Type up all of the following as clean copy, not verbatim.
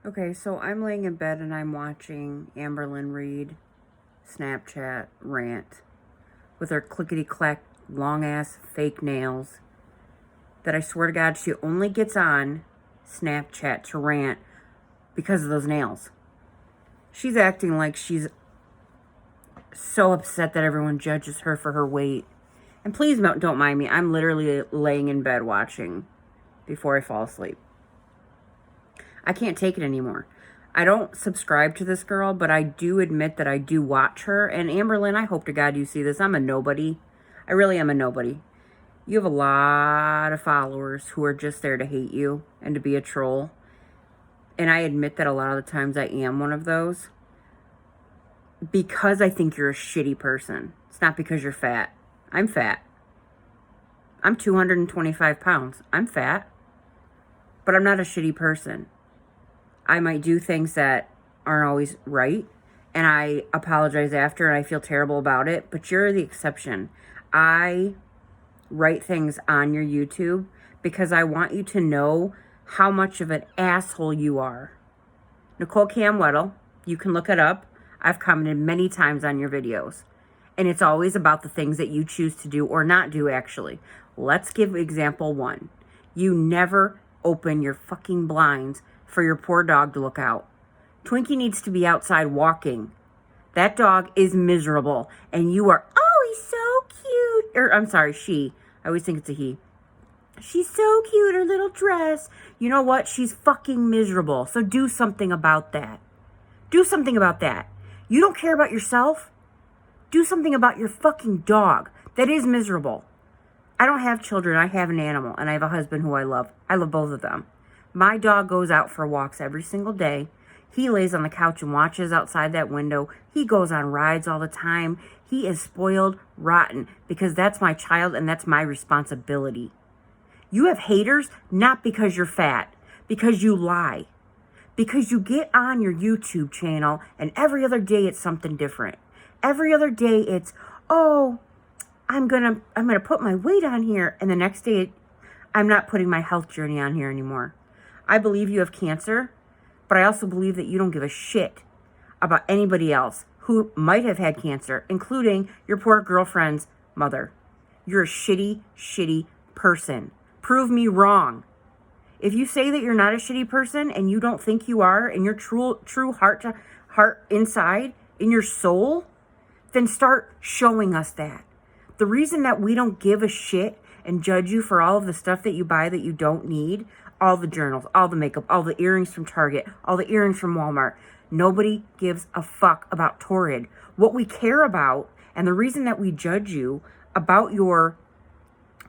Okay, so I'm laying in bed and I'm watching Amberlynn Reid Snapchat rant with her clickety-clack long-ass fake nails that I swear to God she only gets on Snapchat to rant because of those nails. She's acting like she's so upset that everyone judges her for her weight. And please don't mind me. I'm literally laying in bed watching before I fall asleep. I can't take it anymore. I don't subscribe to this girl, but I do admit that I do watch her. And Amberlynn, I hope to God you see this. I'm a nobody. I really am a nobody. You have a lot of followers who are just there to hate you and to be a troll. And I admit that a lot of the times I am one of those. Because I think you're a shitty person. It's not because you're fat. I'm fat. I'm 225 pounds. I'm fat. But I'm not a shitty person. I might do things that aren't always right, and I apologize after, and I feel terrible about it, but you're the exception. I write things on your YouTube because I want you to know how much of an asshole you are. Nicole Camweddle, you can look it up. I've commented many times on your videos, and it's always about the things that you choose to do or not do, actually. Let's give example one. You never open your fucking blinds for your poor dog to look out. Twinkie needs to be outside walking. That dog is miserable. And you are, oh, he's so cute. Or, I'm sorry, she. I always think it's a he. She's so cute, her little dress. You know what? She's fucking miserable. So do something about that. Do something about that. You don't care about yourself? Do something about your fucking dog that is miserable. I don't have children. I have an animal. And I have a husband who I love. I love both of them. My dog goes out for walks every single day. He lays on the couch and watches outside that window. He goes on rides all the time. He is spoiled rotten because that's my child and that's my responsibility. You have haters not because you're fat, because you lie. Because you get on your YouTube channel and every other day it's something different. Every other day it's, oh, I'm gonna put my weight on here, and the next day I'm not putting my health journey on here anymore. I believe you have cancer, but I also believe that you don't give a shit about anybody else who might have had cancer, including your poor girlfriend's mother. You're a shitty, shitty person. Prove me wrong. If you say that you're not a shitty person and you don't think you are, and your true heart to heart inside, in your soul, then start showing us that. The reason that we don't give a shit and judge you for all of the stuff that you buy that you don't need, all the journals, all the makeup, all the earrings from Target, all the earrings from Walmart. Nobody gives a fuck about Torrid. What we care about, and the reason that we judge you about your,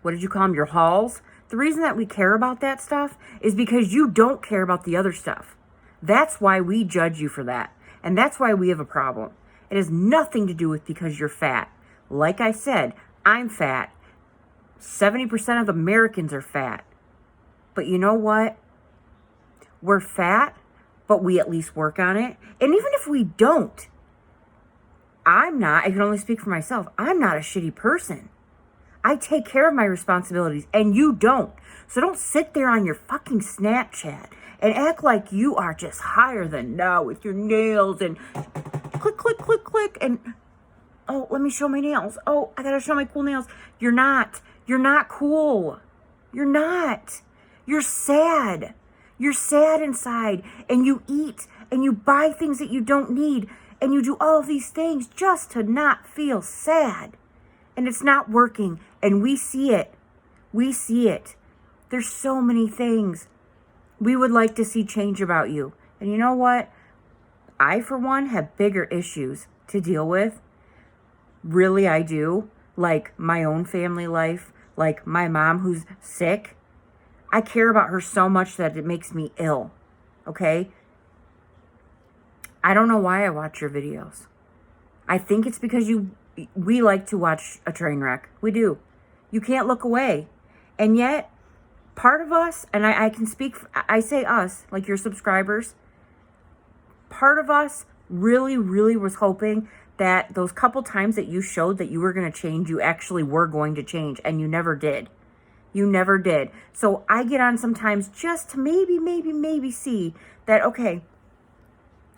what did you call them, your hauls? The reason that we care about that stuff is because you don't care about the other stuff. That's why we judge you for that. And that's why we have a problem. It has nothing to do with because you're fat. Like I said, I'm fat. 70% of Americans are fat. But you know what? We're fat, but we at least work on it. And even if we don't, I can only speak for myself. I'm not a shitty person. I take care of my responsibilities, and you don't. So don't sit there on your fucking Snapchat and act like you are just higher than now with your nails and click, click, click, click. And, oh, let me show my nails. Oh, I gotta show my cool nails. You're not. You're not cool. You're not. You're sad. You're sad inside, and you eat, and you buy things that you don't need, and you do all of these things just to not feel sad. And it's not working, and we see it. We see it. There's so many things we would like to see change about you. And you know what? I, for one, have bigger issues to deal with. Really, I do. Like my own family life, like my mom who's sick. I care about her so much that it makes me ill, okay? I don't know why I watch your videos. I think it's because we like to watch a train wreck. We do. You can't look away. And yet, part of us, and I can speak, I say us, like your subscribers, part of us really, really was hoping that those couple times that you showed that you were going to change, you actually were going to change, and you never did. You never did. So I get on sometimes just to maybe see that, okay,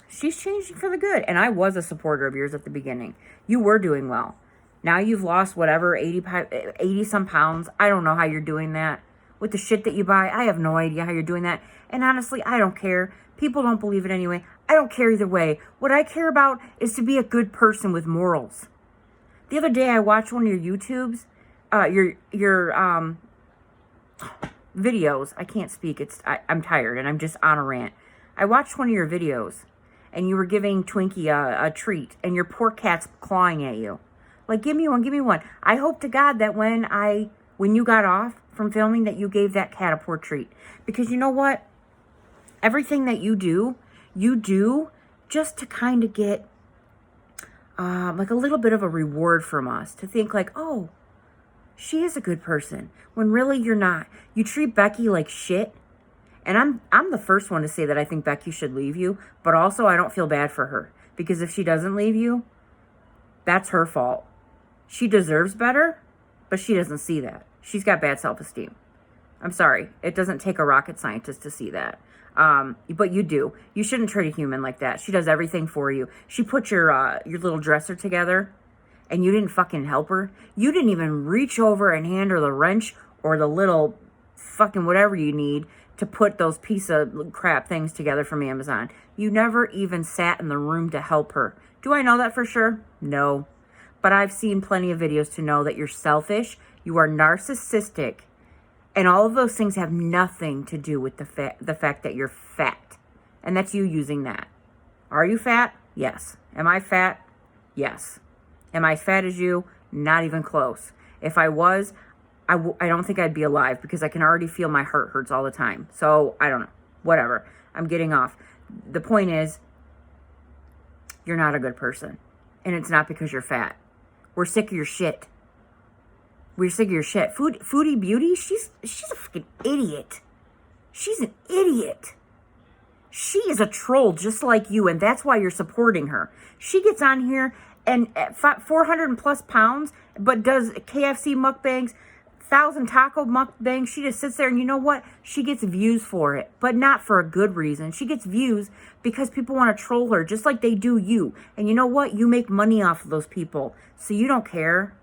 she's changing for the good. And I was a supporter of yours at the beginning. You were doing well. Now you've lost whatever, 80 some pounds. I don't know how you're doing that. With the shit that you buy, I have no idea how you're doing that. And honestly, I don't care. People don't believe it anyway. I don't care either way. What I care about is to be a good person with morals. The other day I watched one of your YouTubes, your videos. I can't speak. I'm tired and I'm just on a rant. I watched one of your videos and you were giving Twinkie a treat and your poor cat's clawing at you. Like, give me one, give me one. I hope to God that when you got off from filming that you gave that cat a poor treat. Because you know what? Everything that you do just to kind of get like a little bit of a reward from us. To think like, oh, she is a good person. When really you're not. You treat Becky like shit. And I'm the first one to say that I think Becky should leave you. But also I don't feel bad for her. Because if she doesn't leave you, that's her fault. She deserves better, but she doesn't see that. She's got bad self-esteem. I'm sorry. It doesn't take a rocket scientist to see that. But you do. You shouldn't treat a human like that. She does everything for you. She put your little dresser together, and you didn't fucking help her. You didn't even reach over and hand her the wrench or the little fucking whatever you need to put those piece of crap things together from Amazon. You never even sat in the room to help her. Do I know that for sure? No. But I've seen plenty of videos to know that you're selfish, you are narcissistic, and all of those things have nothing to do with the fact that you're fat. And that's you using that. Are you fat? Yes. Am I fat? Yes. Am I fat as you? Not even close. If I was, I don't think I'd be alive because I can already feel my heart hurts all the time. So, I don't know. Whatever. I'm getting off. The point is, you're not a good person. And it's not because you're fat. We're sick of your shit. We're sick of your shit. Foodie Beauty, she's a fucking idiot. She's an idiot. She is a troll just like you, and that's why you're supporting her. She gets on here and at 400 plus pounds, but does KFC mukbangs, 1,000 taco mukbangs. She just sits there, and you know what? She gets views for it, but not for a good reason. She gets views because people want to troll her, just like they do you. And you know what? You make money off of those people, so you don't care.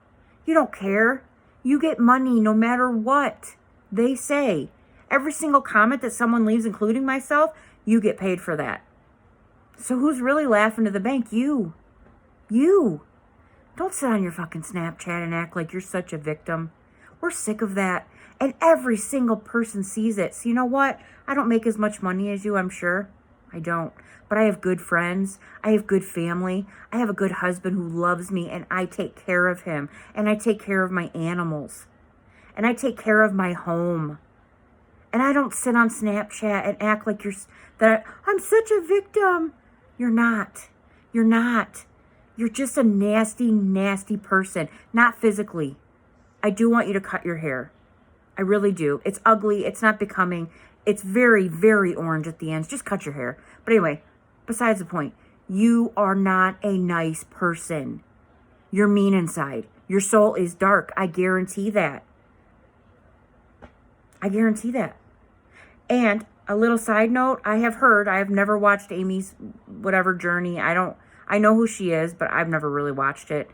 You don't care. You get money no matter what they say. Every single comment that someone leaves, including myself, you get paid for that. So who's really laughing to the bank? You. You. Don't sit on your fucking Snapchat and act like you're such a victim. We're sick of that. And every single person sees it. So you know what? I don't make as much money as you, I'm sure. I don't. But I have good friends. I have good family. I have a good husband who loves me, and I take care of him. And I take care of my animals. And I take care of my home. And I don't sit on Snapchat and act like I'm such a victim. You're not. You're not. You're just a nasty, nasty person. Not physically. I do want you to cut your hair. I really do. It's ugly. It's not becoming. It's very, very orange at the ends. Just cut your hair. But anyway, besides the point, you are not a nice person. You're mean inside. Your soul is dark. I guarantee that. I guarantee that. And a little side note, I have never watched Amy's whatever journey. I know who she is, but I've never really watched it.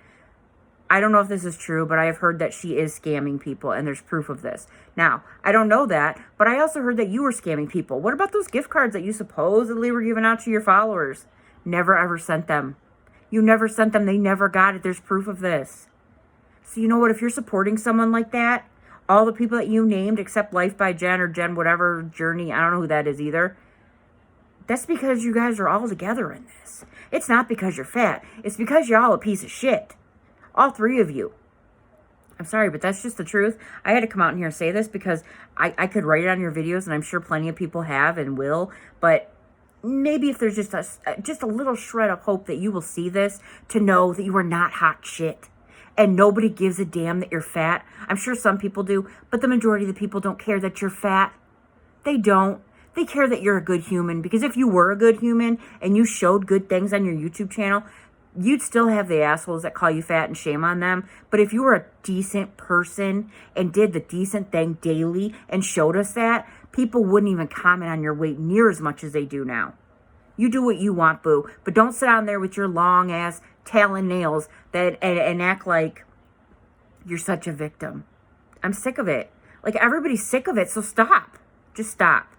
I don't know if this is true, but I have heard that she is scamming people, and there's proof of this. Now, I don't know that, but I also heard that you were scamming people. What about those gift cards that you supposedly were giving out to your followers? Never ever sent them. You never sent them. They never got it. There's proof of this. So you know what? If you're supporting someone like that, all the people that you named, except Life by Jen or Jen whatever journey, I don't know who that is either, that's because you guys are all together in this. It's not because you're fat. It's because you're all a piece of shit. All three of you. I'm sorry, but that's just the truth. I had to come out in here and say this because I could write it on your videos, and I'm sure plenty of people have and will, but maybe if there's just a little shred of hope that you will see this, to know that you are not hot shit. And nobody gives a damn that you're fat. I'm sure some people do, but the majority of the people don't care that you're fat. They don't. They care that you're a good human, because if you were a good human and you showed good things on your YouTube channel, you'd still have the assholes that call you fat and shame on them. But if you were a decent person and did the decent thing daily and showed us that, people wouldn't even comment on your weight near as much as they do now. You do what you want, boo. But don't sit on there with your long ass talon nails and act like you're such a victim. I'm sick of it. Like, everybody's sick of it, so stop. Just stop.